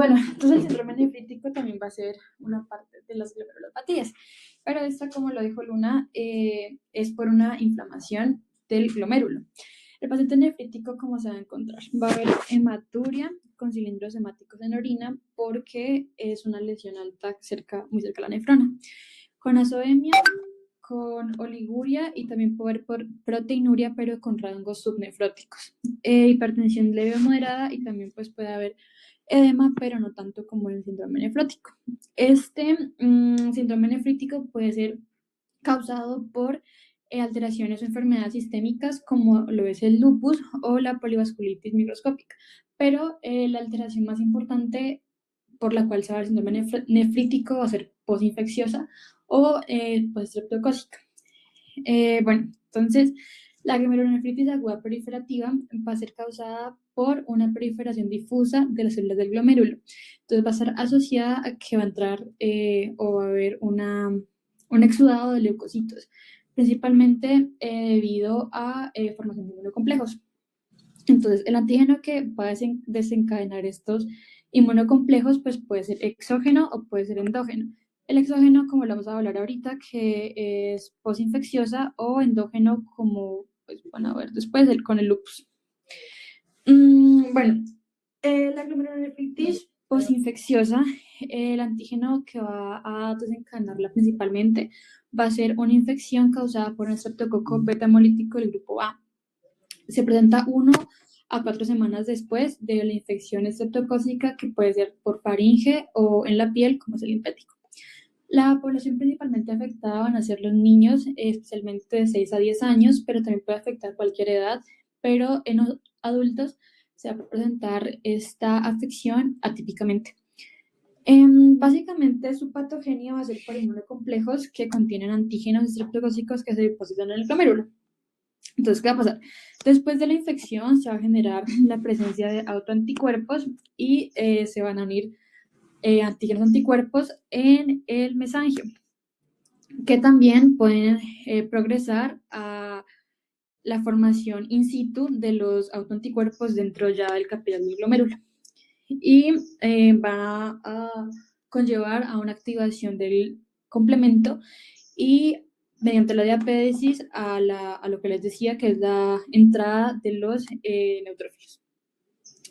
Bueno, entonces el síndrome nefrítico también va a ser una parte de las glomerulopatías, pero esta, como lo dijo Luna, es por una inflamación del glomérulo. El paciente nefrítico, ¿cómo se va a encontrar? Va a haber hematuria con cilindros hemáticos en orina porque es una lesión alta muy cerca a la nefrona. Con azoemia, con oliguria y también puede haber por proteinuria, pero con rangos subnefróticos. Hipertensión leve o moderada y también pues puede haber edema, pero no tanto como el síndrome nefrótico. Este síndrome nefrítico puede ser causado por alteraciones o enfermedades sistémicas como lo es el lupus o la polivasculitis microscópica. Pero la alteración más importante por la cual se va a dar el síndrome nefrítico va a ser posinfecciosa o postreptocócica. Bueno, entonces la glomerulonefritis aguda proliferativa va a ser causada por una proliferación difusa de las células del glomérulo. Entonces va a estar asociada a que va a entrar o va a haber un exudado de leucocitos, principalmente debido a formación de inmunocomplejos. Entonces, el antígeno que va a desencadenar estos inmunocomplejos pues puede ser exógeno o puede ser endógeno. El exógeno, como lo vamos a hablar ahorita, que es posinfecciosa, o endógeno, como pues, van a ver después con el lupus. Bueno, la glomerulonefritis posinfecciosa, el antígeno que va a desencadenarla principalmente va a ser una infección causada por un estreptococo beta hemolítico del grupo A. Se presenta 1 a 4 semanas después de la infección estreptocócica, que puede ser por faringe o en la piel, como es el linfático. La población principalmente afectada van a ser los niños, especialmente de 6 a 10 años, pero también puede afectar cualquier edad, pero en los adultos se va a presentar esta afección atípicamente. Básicamente su patogenia va a ser por inmunocomplejos que contienen antígenos estreptocócicos que se depositan en el glomérulo. Entonces, ¿qué va a pasar? Después de la infección se va a generar la presencia de autoanticuerpos y se van a unir antígenos anticuerpos en el mesangio, que también pueden progresar a la formación in situ de los autoanticuerpos dentro ya del capilar del glomérulo. Y va a conllevar a una activación del complemento y mediante la diapédesis a lo que les decía, que es la entrada de los neutrófilos.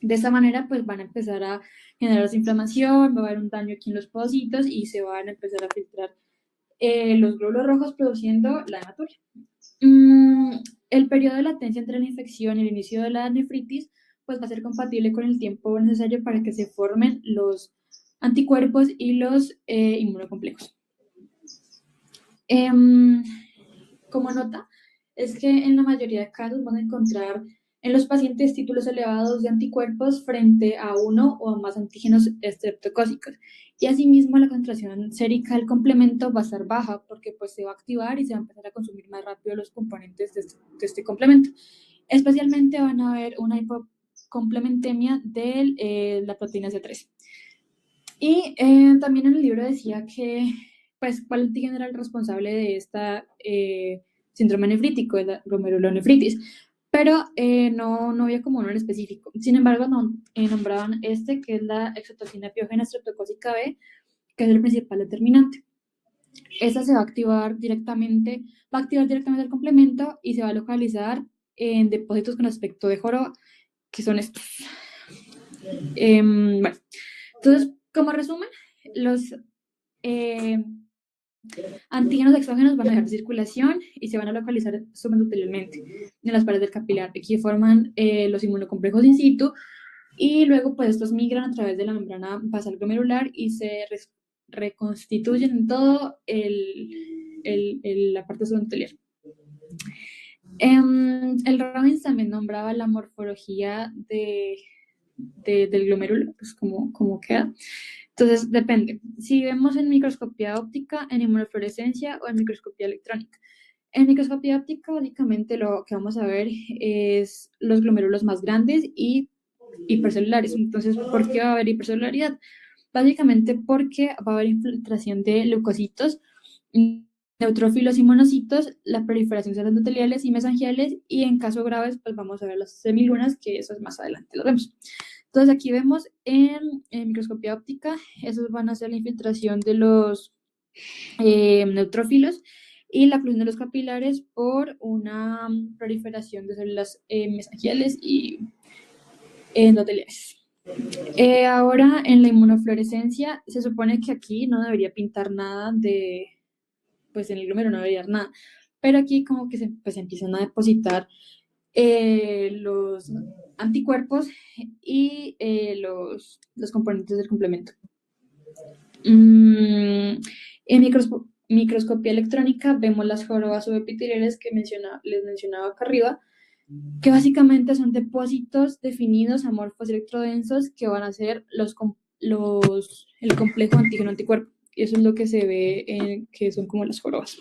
De esta manera, pues van a empezar a generarse inflamación, va a haber un daño aquí en los pocitos y se van a empezar a filtrar los glóbulos rojos, produciendo la hematuria. El periodo de latencia entre la infección y el inicio de la nefritis pues va a ser compatible con el tiempo necesario para que se formen los anticuerpos y los inmunocomplejos. Como nota, es que en la mayoría de casos van a encontrar en los pacientes títulos elevados de anticuerpos frente a uno o a más antígenos estreptocócicos. Y asimismo la concentración sérica del complemento va a estar baja porque pues se va a activar y se va a empezar a consumir más rápido los componentes de este complemento. Especialmente van a haber una hipocomplementemia de la proteína C3. Y también en el libro decía que pues cuál antígeno era el responsable de esta síndrome nefrítico, de la glomerulonefritis, pero no había como uno en específico. Sin embargo, nombraban este, que es la exotocina epiógena estreptocócica B, que es el principal determinante. Esta se va a activar directamente el complemento y se va a localizar en depósitos con aspecto de joroba, que son estos. Bueno, entonces, como resumen, los antígenos exógenos van a dejar de circulación y se van a localizar subendoteliomente en las paredes del capilar. Aquí forman los inmunocomplejos in situ y luego pues estos migran a través de la membrana basal glomerular y se reconstituyen en todo la parte subendotelial. El Robbins también nombraba la morfología del glomérulo, pues como queda. Entonces, depende. Si vemos en microscopía óptica, en inmunofluorescencia o en microscopía electrónica. En microscopía óptica, básicamente lo que vamos a ver es los glomérulos más grandes y hipercelulares. Entonces, ¿por qué va a haber hipercelularidad? Básicamente porque va a haber infiltración de leucocitos, neutrófilos y monocitos, la proliferación de células endoteliales y mesangiales, y en casos graves, pues vamos a ver las semilunas, que eso es más adelante, lo vemos. Entonces aquí vemos en microscopía óptica, esos van a ser la infiltración de los neutrófilos y la oclusión de los capilares por una proliferación de células mesangiales y endoteliales. Ahora en la inmunofluorescencia se supone que aquí no debería pintar nada pues en el glómero no debería haber nada, pero aquí como que pues empiezan a depositar los anticuerpos y los componentes del complemento. En microscopía electrónica vemos las jorobas subepiteliales que les mencionaba acá arriba, que básicamente son depósitos definidos amorfos electrodensos que van a ser el complejo antígeno-anticuerpo. Eso es lo que se ve que son como las jorobas.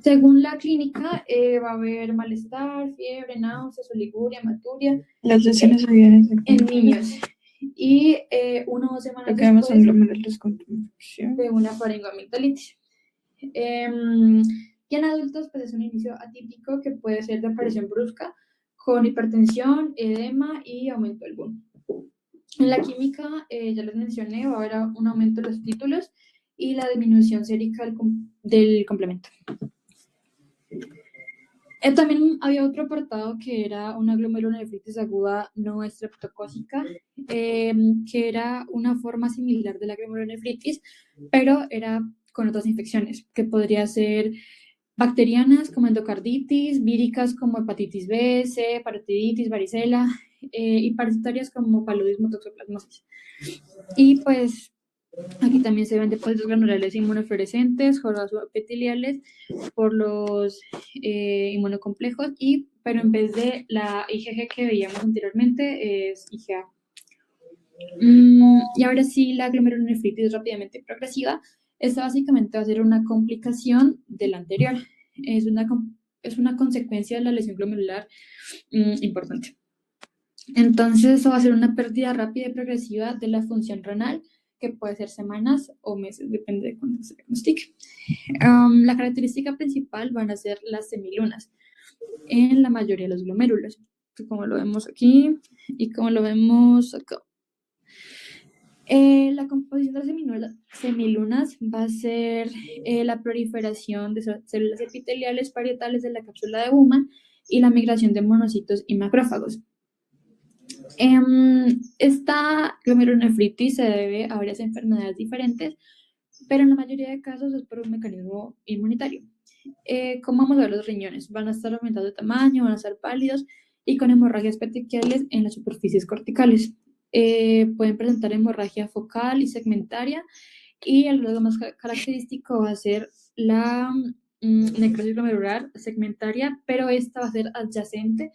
Según la clínica, va a haber malestar, fiebre, náuseas, oliguria, hematuria. Las lesiones se vienen en niños. Y 1 o 2 semanas después de una faringoamigdalitis. Y en adultos, pues es un inicio atípico que puede ser de aparición brusca, con hipertensión, edema y aumento del boom. En la química, ya les mencioné, va a haber un aumento de los títulos y la disminución sérica del complemento. También había otro apartado que era una glomerulonefritis aguda no estreptocócica, que era una forma similar de la glomerulonefritis, pero era con otras infecciones, que podría ser bacterianas como endocarditis, víricas como hepatitis B, C, parotiditis, varicela, y parasitarias como paludismo, toxoplasmosis. Y pues aquí también se ven depósitos granulares inmunofluorescentes, jorobas subepiteliales por los inmunocomplejos, pero en vez de la IgG que veíamos anteriormente, es IgA. Y ahora sí, la glomerulonefritis rápidamente progresiva. Esta básicamente va a ser una complicación de la anterior. Es una consecuencia de la lesión glomerular importante. Entonces, eso va a ser una pérdida rápida y progresiva de la función renal, que puede ser semanas o meses, depende de cuándo se diagnostique. La característica principal van a ser las semilunas en la mayoría de los glomérulos, como lo vemos aquí y como lo vemos acá. La composición de las semilunas va a ser la proliferación de células epiteliales parietales de la cápsula de Bowman y la migración de monocitos y macrófagos. Esta glomerulonefritis se debe a varias enfermedades diferentes, pero en la mayoría de casos es por un mecanismo inmunitario. ¿Cómo vamos a ver los riñones? Van a estar aumentados de tamaño, van a estar pálidos y con hemorragias petequiales en las superficies corticales. Pueden presentar hemorragia focal y segmentaria, y el rasgo más característico va a ser la necrosis glomerular segmentaria, pero esta va a ser adyacente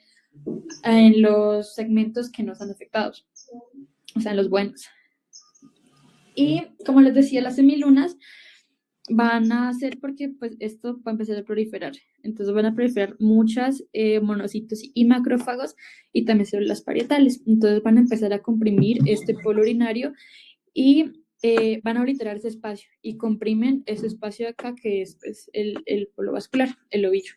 en los segmentos que no están afectados, o sea, en los buenos. Y como les decía, las semilunas van a ser porque pues esto va a empezar a proliferar. Entonces van a proliferar muchas monocitos y macrófagos y también células parietales. Entonces van a empezar a comprimir este polo urinario y van a obliterar ese espacio y comprimen ese espacio de acá que es pues, el polo vascular, el ovillo.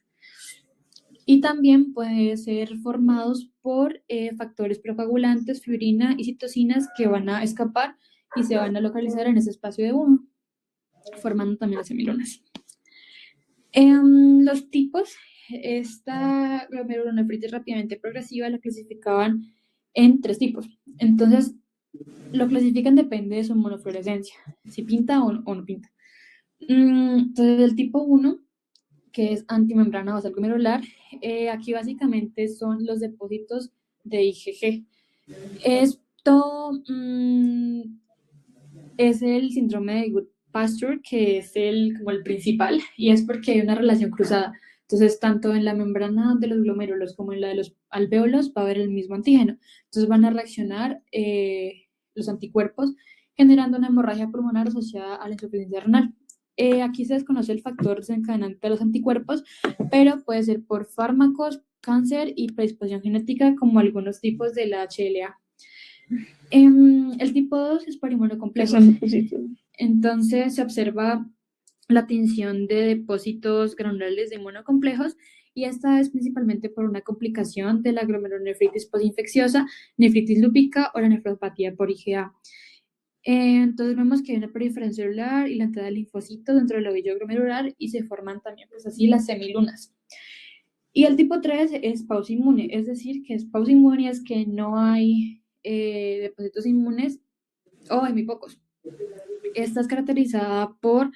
Y también puede ser formados por factores procoagulantes, fibrina y citocinas que van a escapar y se van a localizar en ese espacio de humo, formando también las semilunas. Los tipos, esta glomerulonefritis rápidamente progresiva la clasificaban en 3 tipos. Entonces, lo clasifican depende de su monofluorescencia, si pinta o no pinta. Entonces, el tipo 1, que es antimembrana basal glomerular, aquí básicamente son los depósitos de IgG. Esto es el síndrome de Goodpasture, que es como el principal, y es porque hay una relación cruzada. Entonces, tanto en la membrana de los glomérulos como en la de los alvéolos va a haber el mismo antígeno. Entonces, van a reaccionar los anticuerpos generando una hemorragia pulmonar asociada a la insuficiencia renal. Aquí se desconoce el factor desencadenante de los anticuerpos, pero puede ser por fármacos, cáncer y predisposición genética, como algunos tipos de la HLA. El tipo 2 es por inmunocomplejos. Entonces se observa la tinción de depósitos granulares de inmunocomplejos y esta es principalmente por una complicación de la glomerulonefritis postinfecciosa, nefritis lúpica o la nefropatía por IgA. Entonces vemos que hay una proliferación celular y la entrada de linfocitos dentro del ovillo glomerular y se forman también pues así las semilunas. Y el tipo 3 es pausa inmune, es decir, que es pausa inmune es que no hay depósitos inmunes o hay muy pocos. Esta es caracterizada por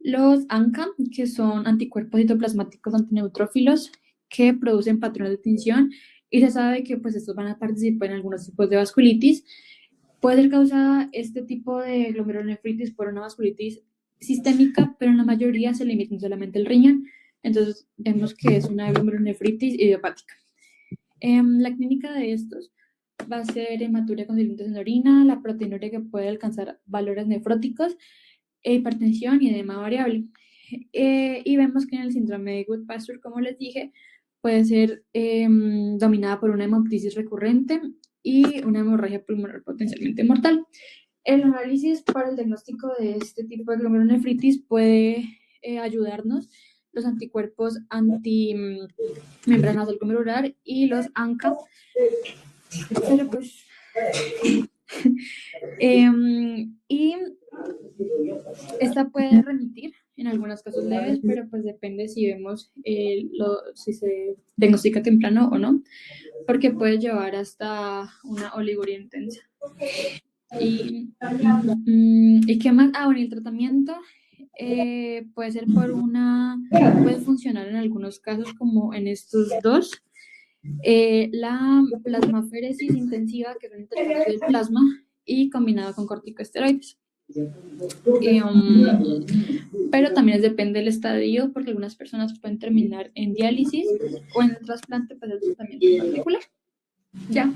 los ANCA, que son anticuerpos citoplasmáticos antineutrófilos que producen patrones de tinción y se sabe que pues estos van a participar en algunos tipos de vasculitis. Puede ser causada este tipo de glomerulonefritis por una vasculitis sistémica, pero en la mayoría se limita solamente el riñón. Entonces vemos que es una glomerulonefritis idiopática. La clínica de estos va a ser hematuria con sedimentos en orina, la proteinuria que puede alcanzar valores nefróticos, hipertensión y edema variable. Y vemos que en el síndrome de Goodpasture, como les dije, puede ser dominada por una hemoptisis recurrente y una hemorragia pulmonar potencialmente mortal. El análisis para el diagnóstico de este tipo de glomerulonefritis puede ayudarnos los anticuerpos antimembranas del glomerular y los ANCA, pero pues y esta puede remitir en algunos casos leves, pero pues depende si vemos si se diagnostica temprano o no, porque puede llevar hasta una oliguria intensa. ¿Y qué más? Bueno, el tratamiento puede ser puede funcionar en algunos casos como en estos dos. La plasmaféresis intensiva, que es un intercambio del plasma, y combinado con corticosteroides. Pero también depende del estadio, porque algunas personas pueden terminar en diálisis o en el trasplante para el tratamiento particular. Ya.